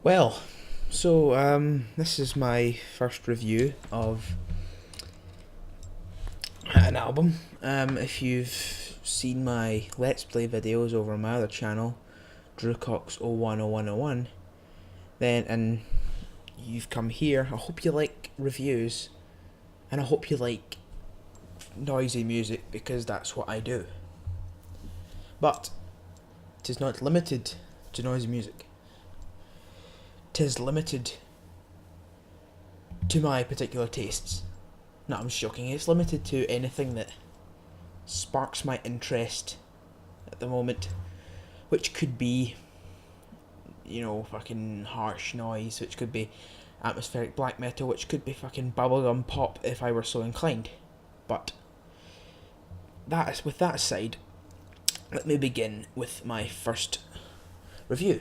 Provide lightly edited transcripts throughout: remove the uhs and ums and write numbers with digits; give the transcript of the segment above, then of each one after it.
Well, this is my first review of an album. If you've seen my Let's Play videos over on my other channel, DrewCox010101, and you've come here, I hope you like reviews, and I hope you like noisy music, because that's what I do. But it is not limited to noisy music. It is limited to my particular tastes. No, I'm just joking. It's limited to anything that sparks my interest at the moment, which could be, fucking harsh noise, which could be atmospheric black metal, which could be fucking bubblegum pop if I were so inclined. But with that aside, let me begin with my first review.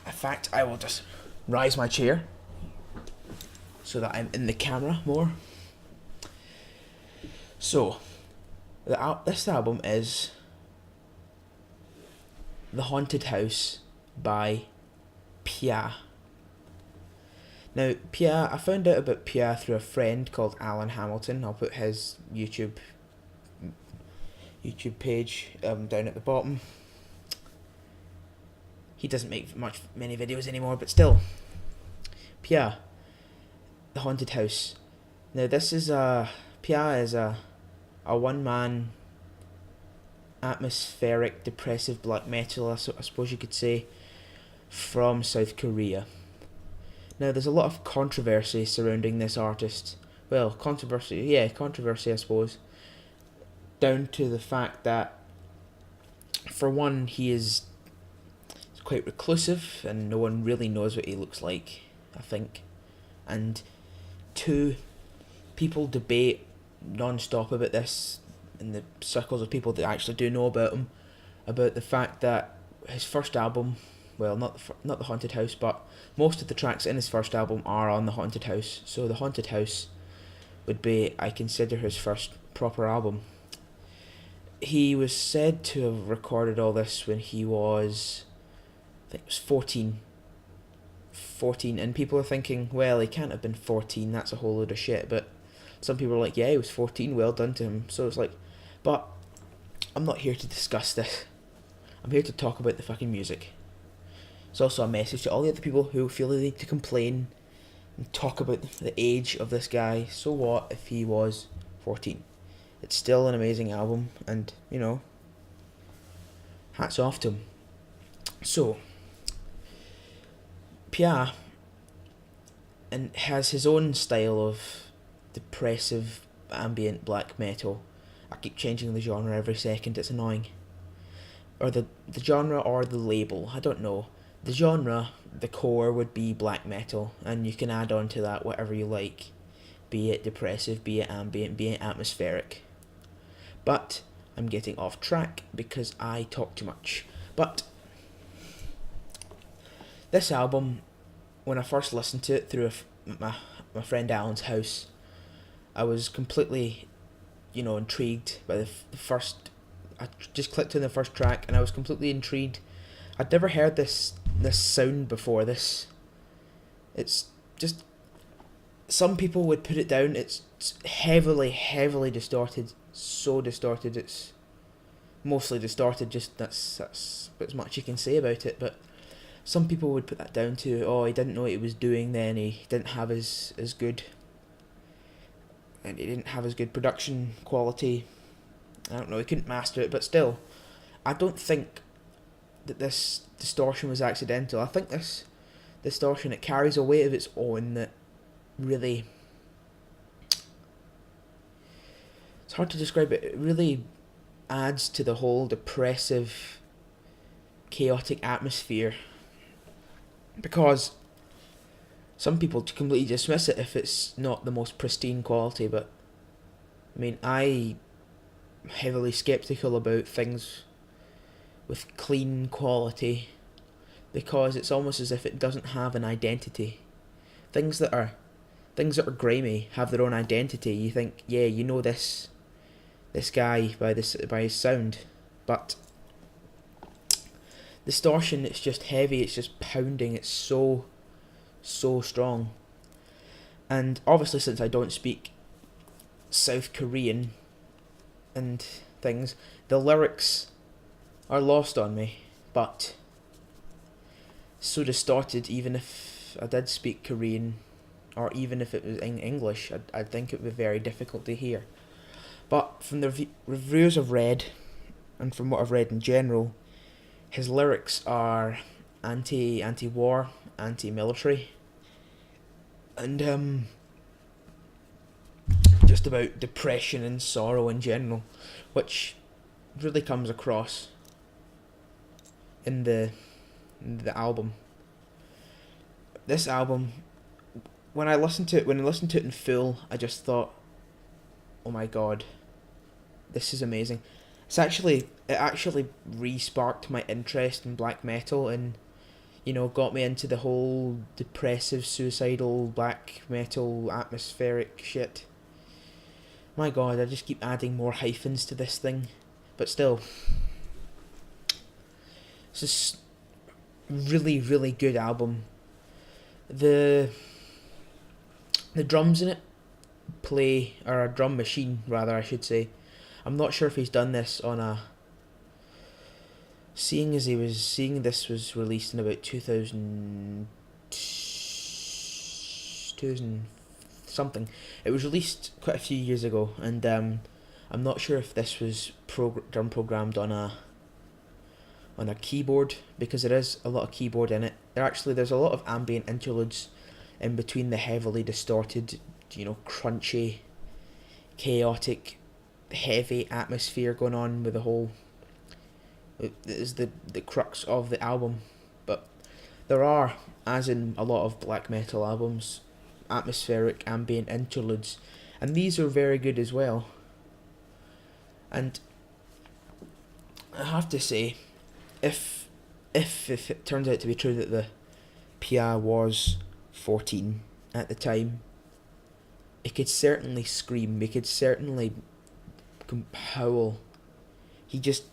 In fact, I will just rise my chair so that I'm in the camera more. So, this album is The Haunted House by Pyha. Now, Pyha, I found out about Pyha through a friend called Alan Hamilton. I'll put his YouTube page down at the bottom. He doesn't make many videos anymore, but still. Pyha, The Haunted House. Now this is Pyha is a one-man atmospheric depressive black metal, I suppose you could say, from South Korea. Now there's a lot of controversy surrounding this artist. Well, controversy I suppose. Down to the fact that, for one, he is quite reclusive and no one really knows what he looks like, I think. And two, people debate non-stop about this in the circles of people that actually do know about him, about the fact that his first album, well, not the Haunted House, but most of the tracks in his first album are on the Haunted House. So the Haunted House would be, I consider, his first proper album. He was said to have recorded all this when he was, I think it was 14, and people are thinking, well, he can't have been 14, that's a whole load of shit, but some people are like, yeah, he was 14, well done to him. So it's like, but I'm not here to discuss this. I'm here to talk about the fucking music. It's also a message to all the other people who feel the need to complain and talk about the age of this guy. So what if he was 14? It's still an amazing album, and, hats off to him. So, Pyha and has his own style of depressive ambient black metal. I keep changing the genre every second, it's annoying. Or the genre or the label, I don't know. The genre, the core, would be black metal, and you can add on to that whatever you like. Be it depressive, be it ambient, be it atmospheric. But I'm getting off track because I talk too much. But this album, when I first listened to it through my friend Alan's house, I was completely, intrigued by the first. I just clicked on the first track and I was completely intrigued. I'd never heard this sound before. It's just, some people would put it down. It's heavily distorted. So distorted. It's mostly distorted. Just that's as much you can say about it. But some people would put that down to, oh, he didn't know what he was doing then, he didn't have as good, and he didn't have as good production quality, I don't know, he couldn't master it. But still, I don't think that this distortion was accidental. I think this distortion, it carries a weight of its own that really, it's hard to describe it, it really adds to the whole depressive, chaotic atmosphere. Because some people completely dismiss it if it's not the most pristine quality, but I mean, I'm heavily skeptical about things with clean quality, because it's almost as if it doesn't have an identity. Things that are grimy have their own identity. You think, yeah, you know this guy by his sound, but distortion, it's just heavy, it's just pounding, it's so strong. And obviously, since I don't speak South Korean and things, the lyrics are lost on me, but so distorted. Even if I did speak Korean, or even if it was in English, I'd think it would be very difficult to hear. But from the reviews I've read, and from what I've read in general, his lyrics are anti-war, anti-military, and just about depression and sorrow in general, which really comes across in the album. This album, when I listened to it in full, I just thought, oh my god, this is amazing. It actually re-sparked my interest in black metal, and got me into the whole depressive, suicidal black metal atmospheric shit. My god, I just keep adding more hyphens to this thing, but still, it's just really, really good album. The drums in it or a drum machine rather, I should say. I'm not sure if he's done this on a. Seeing this was released in about 2000 something. It was released quite a few years ago, and I'm not sure if this was drum programmed on a keyboard, because there is a lot of keyboard in it. There's a lot of ambient interludes in between the heavily distorted, crunchy, chaotic, heavy atmosphere going on with the whole. It is the crux of the album, but there are, as in a lot of black metal albums, atmospheric ambient interludes, and these are very good as well. And I have to say, if it turns out to be true that the Pyha was 14 at the time, it could certainly scream, it could certainly howl. He just,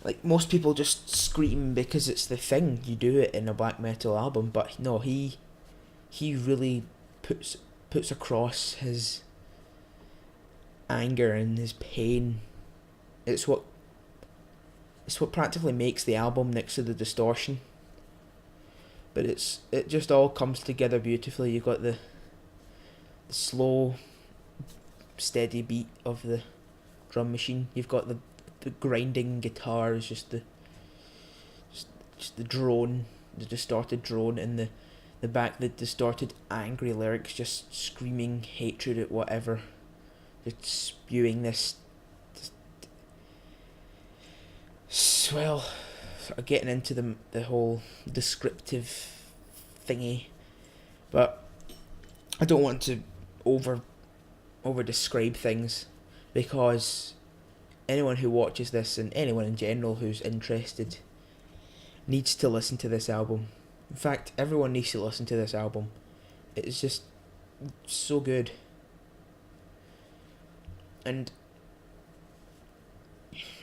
like, most people just scream because it's the thing, you do it in a black metal album, but no, he really puts across his anger and his pain. It's what practically makes the album next to the distortion. But it just all comes together beautifully. You've got the slow, steady beat of the drum machine. You've got the grinding guitars, just the drone, the distorted drone, and the back, the distorted angry lyrics, just screaming hatred at whatever, just spewing this. Well, sort of getting into the whole descriptive thingy, but I don't want to over describe things, because anyone who watches this, and anyone in general who's interested, needs to listen to this album. In fact, everyone needs to listen to this album. It's just so good. And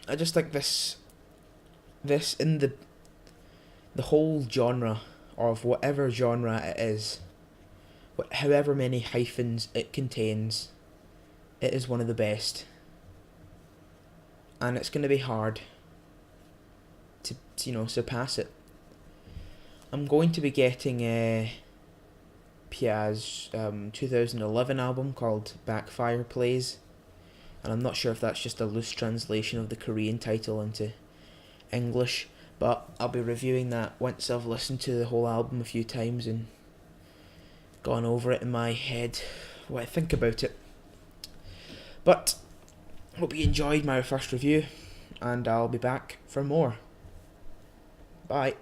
I just think this in the whole genre, of whatever genre it is, however many hyphens it contains, it is one of the best. And it's going to be hard to surpass it. I'm going to be getting Pyha's 2011 album called Backfire Plays, and I'm not sure if that's just a loose translation of the Korean title into English, but I'll be reviewing that once I've listened to the whole album a few times and gone over it in my head, what I think about it. But hope you enjoyed my first review, and I'll be back for more. Bye.